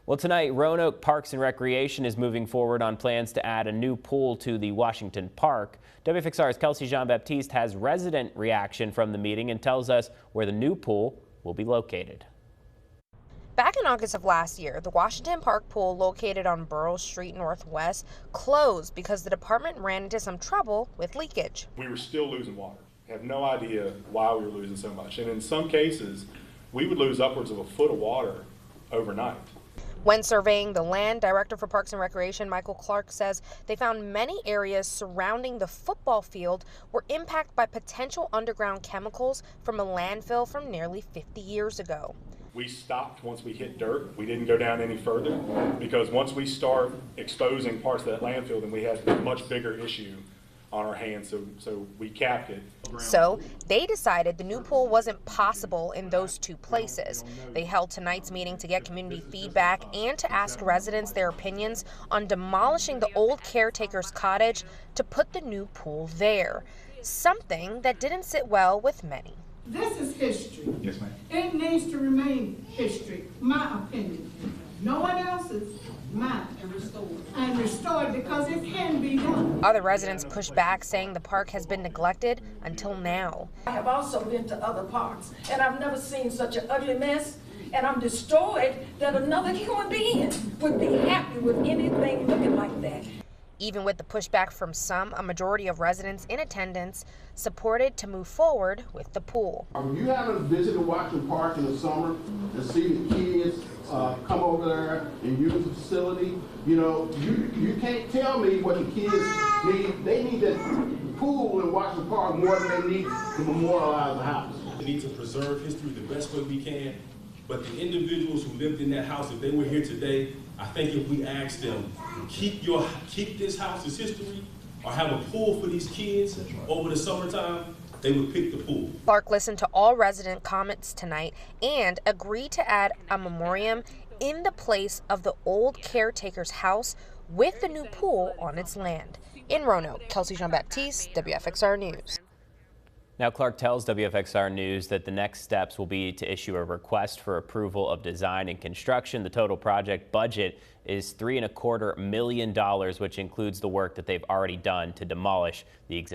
Well, tonight, Roanoke Parks and Recreation is moving forward on plans to add a new pool to the Washington Park. WFXR's Kelsey Jean-Baptiste has resident reaction from the meeting and tells us where the new pool will be located. Back in August of last year, the Washington Park pool located on Burroughs Street Northwest closed because the department ran into some trouble with leakage. We were still losing water. Have no idea why we were losing so much. And in some cases, we would lose upwards of a foot of water overnight. When surveying the land, Director for Parks and Recreation Michael Clark says they found many areas surrounding the football field were impacted by potential underground chemicals from a landfill from nearly 50 years ago. We stopped once we hit dirt. We didn't go down any further because once we start exposing parts of that landfill, then we had a much bigger issue on our hands, so we capped it. So they decided the new pool wasn't possible in those two places. They held tonight's meeting to get community feedback and to ask residents their opinions on demolishing the old caretaker's cottage to put the new pool there, something that didn't sit well with many. This is history. Yes, ma'am. It needs to remain history, my opinion. No one else's, mine. And restored because it can be done. Other residents pushed back, saying the park has been neglected until now. I have also been to other parks, and I've never seen such an ugly mess, and I'm destroyed that another human being would be happy with anything looking like that. Even with the pushback from some, a majority of residents in attendance supported to move forward with the pool. You haven't visited Washington Park in the summer and see the kids come over there and use the facility. You know, you can't tell me what the kids need. They need that pool in Washington Park more than they need to memorialize the house. We need to preserve history the best way we can, but the individuals who lived in that house, if they were here today, I think if we asked them, keep this house as history, or have a pool for these kids over the summertime, they would pick the pool. Clark listened to all resident comments tonight and agreed to add a memoriam in the place of the old caretaker's house with the new pool on its land. In Roanoke, Kelsey Jean-Baptiste, WFXR News. Now, Clark tells WFXR News that the next steps will be to issue a request for approval of design and construction. The total project budget is $3.25 million, which includes the work that they've already done to demolish the existing